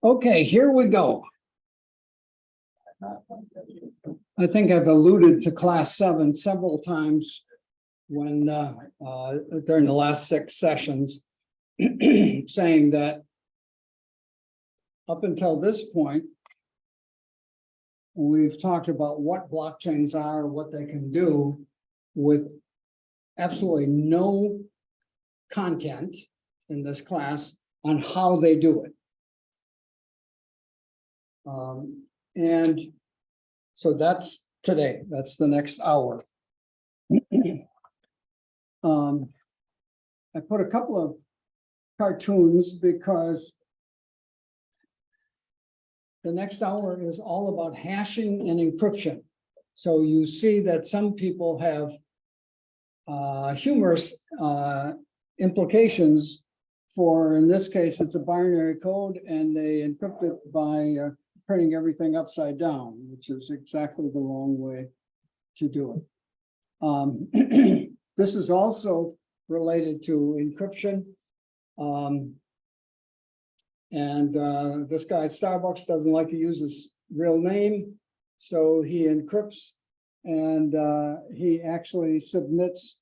Okay, here we go. I think I've alluded to class 7 several times when during the last 6 sessions, saying that up until this point, we've talked about what blockchains are, what they can do, with absolutely no content in this class on how they do it. And so that's today, that's the next hour. I put a couple of cartoons because the next hour is all about hashing and encryption. So you see that some people have humorous implications for, in this case, it's a binary code, and they encrypt it by printing everything upside down, which is exactly the wrong way to do it. This is also related to encryption. This guy at Starbucks doesn't like to use his real name, so he encrypts, and he actually submits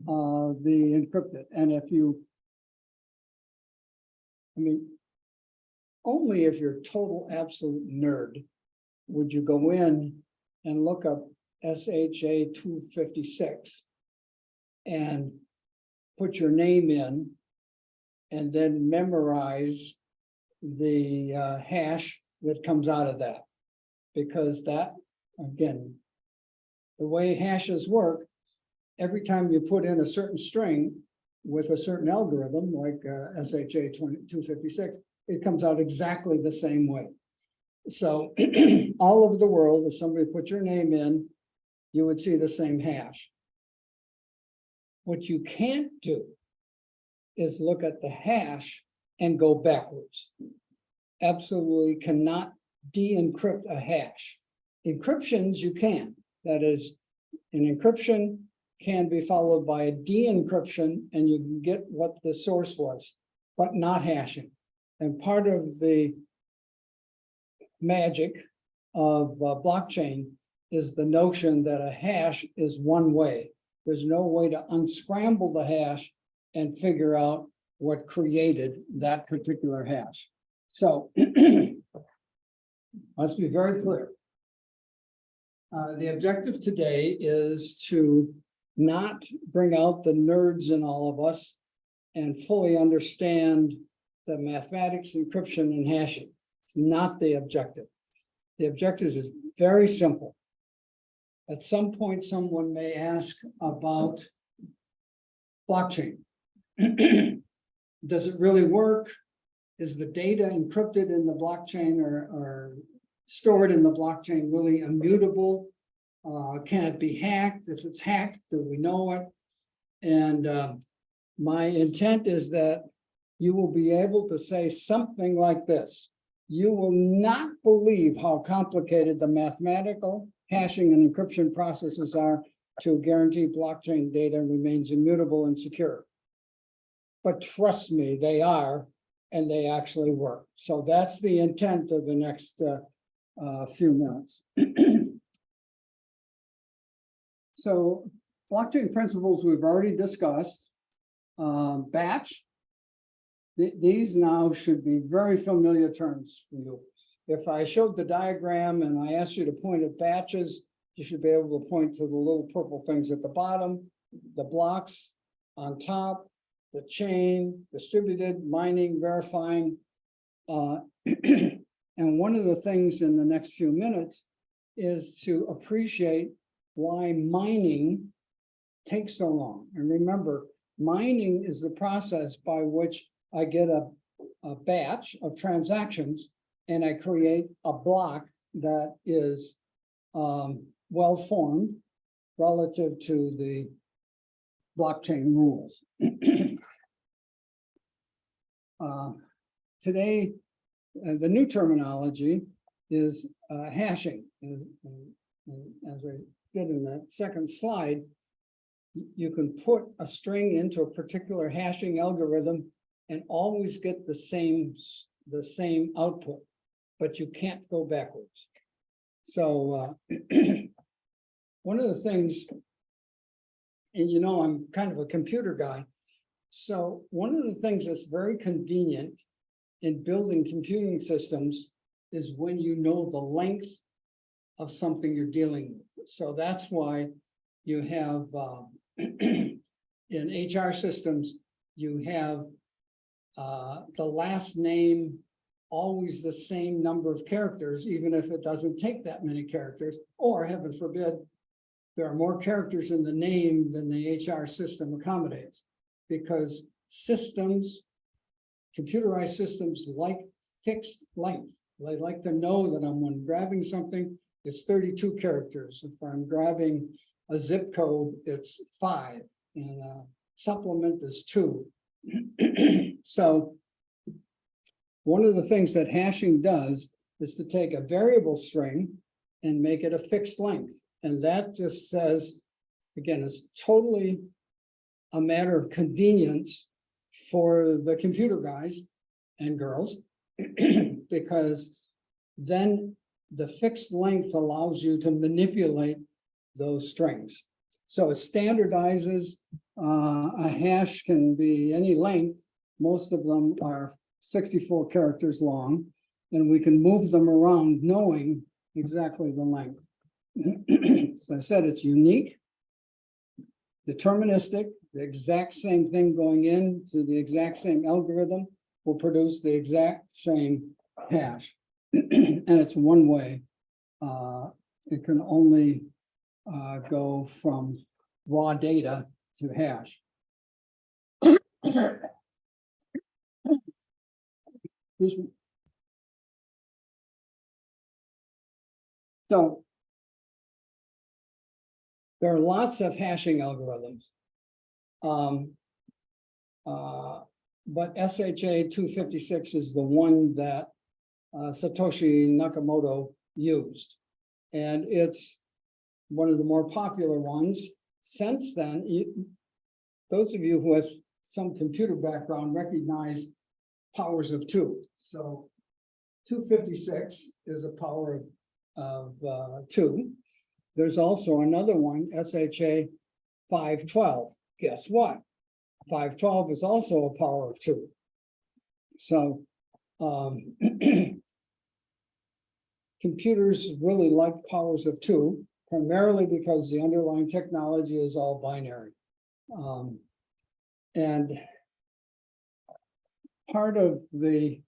the encrypted. And if you, only if you're total absolute nerd would you go in and look up SHA 256 and put your name in and then memorize the hash that comes out of that. Because that, again, the way hashes work, every time you put in a certain string with a certain algorithm, like SHA 256, it comes out exactly the same way. So all over the world, if somebody put your name in, you would see the same hash. What you can't do is look at the hash and go backwards. Absolutely cannot de-encrypt a hash. Encryptions you can. That is, an encryption can be followed by a de-encryption, and you can get what the source was, but not hashing. And part of the magic of blockchain is the notion that a hash is one way. There's no way to unscramble the hash and figure out what created that particular hash. So let's be very clear. The objective today is to not bring out the nerds in all of us and fully understand the mathematics, encryption, and hashing. It's not the objective. The objective is very simple. At some point, someone may ask about blockchain. Does it really work? Is the data encrypted in the blockchain or stored in the blockchain really immutable? Can it be hacked? If it's hacked, do we know it? And my intent is that you will be able to say something like this. You will not believe how complicated the mathematical, hashing, and encryption processes are to guarantee blockchain data remains immutable and secure. But trust me, they are, and they actually work. So that's the intent of the next few minutes. So blockchain principles we've already discussed. Batch. These now should be very familiar terms for you. If I showed the diagram and I asked you to point at batches, you should be able to point to the little purple things at the bottom, the blocks on top, the chain, distributed, mining, verifying. And one of the things in the next few minutes is to appreciate why mining takes so long. And remember, mining is the process by which I get a batch of transactions and I create a block that is well-formed relative to the blockchain rules. Today, the new terminology is hashing. As I did in that second slide, you can put a string into a particular hashing algorithm and always get the same the same output, but you can't go backwards. So one of the things, and you know, I'm kind of a computer guy. So one of the things that's very convenient in building computing systems is when you know the length of something you're dealing with. So that's why you have in HR systems, you have the last name always the same number of characters, even if it doesn't take that many characters, or heaven forbid, there are more characters in the name than the HR system accommodates, because systems, computerized systems, like fixed length. They like to know that when I'm grabbing something, it's 32 characters. If I'm grabbing a zip code, it's 5, and a supplement is 2. So one of the things that hashing does is to take a variable string and make it a fixed length. And that just says, again, it's totally a matter of convenience for the computer guys and girls, because then the fixed length allows you to manipulate those strings. So it standardizes. A hash can be any length. Most of them are 64 characters long, and we can move them around knowing exactly the length. So I said it's unique, deterministic, the exact same thing going into the exact same algorithm will produce the exact same hash. And it's one way. It can only go from raw data to hash. So there are lots of hashing algorithms. But SHA-256 is the one that Satoshi Nakamoto used. And it's one of the more popular ones. Since then, those of you who have some computer background recognize powers of 2. So 256 is a power of 2. There's also another one, SHA-512. Guess what? 512 is also a power of 2. So computers really like powers of 2, primarily because the underlying technology is all binary. And part of the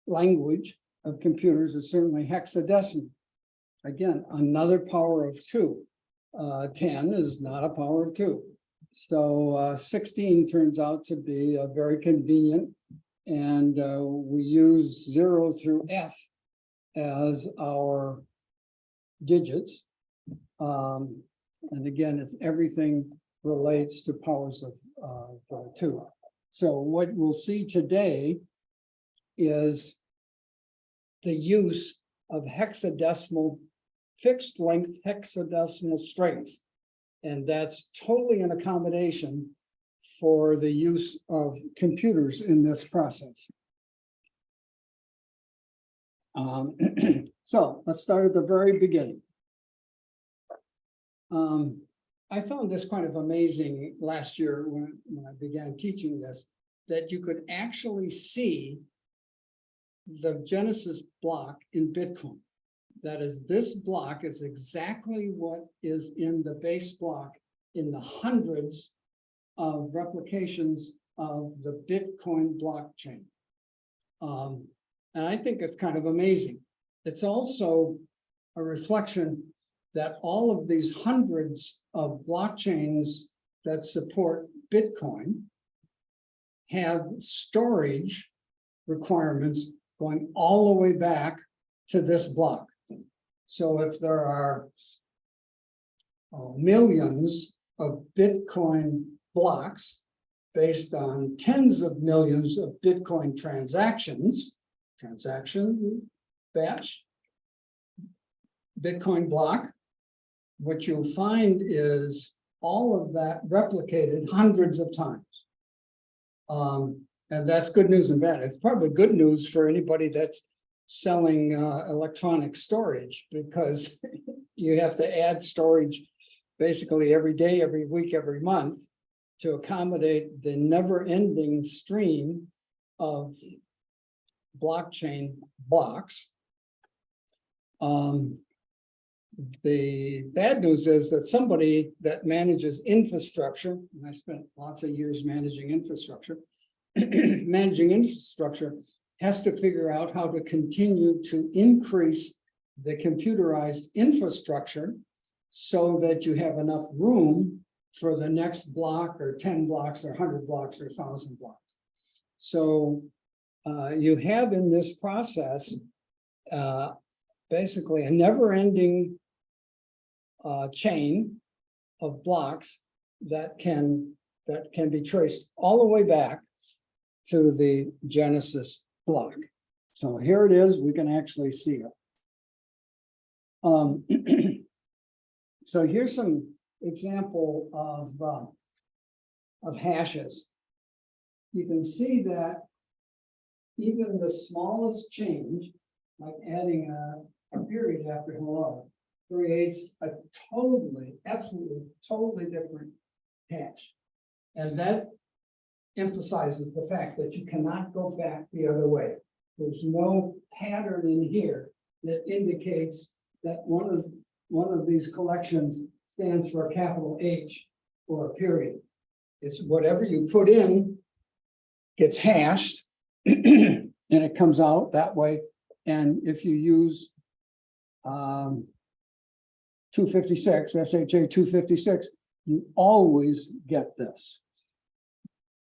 language of computers is certainly hexadecimal. Again, another power of 2. 10 is not a power of 2. So 16 turns out to be very convenient, and we use 0 through F as our digits. And again, it's everything relates to powers of 2. So what we'll see today is the use of hexadecimal, fixed length hexadecimal strings. And that's totally an accommodation for the use of computers in this process. So let's start at the very beginning. I found this kind of amazing last year when I began teaching this, that you could actually see the Genesis block in Bitcoin. That is, this block is exactly what is in the base block in the hundreds of replications of the Bitcoin blockchain. And I think it's kind of amazing. It's also a reflection that all of these hundreds of blockchains that support Bitcoin have storage requirements going all the way back to this block. So if there are millions of Bitcoin blocks based on tens of millions of Bitcoin transactions, batch, Bitcoin block, what you'll find is all of that replicated hundreds of times. And that's good news and bad. It's probably good news for anybody that's selling electronic storage, because you have to add storage basically every day, every week, every month to accommodate the never-ending stream of blockchain blocks. The bad news is that somebody that manages infrastructure, and I spent lots of years managing infrastructure, has to figure out how to continue to increase the computerized infrastructure so that you have enough room for the next block or 10 blocks or 100 blocks or 1,000 blocks. So you have in this process basically a never-ending chain of blocks that can be traced all the way back to the Genesis block. So here it is. We can actually see it. So here's some example of hashes. You can see that even the smallest change, like adding a period after hello, creates a absolutely totally different hash. And that emphasizes the fact that you cannot go back the other way. There's no pattern in here that indicates that one of these collections stands for a capital H or a period. It's whatever you put in gets hashed and it comes out that way. And if you use 256, SHA 256, you always get this.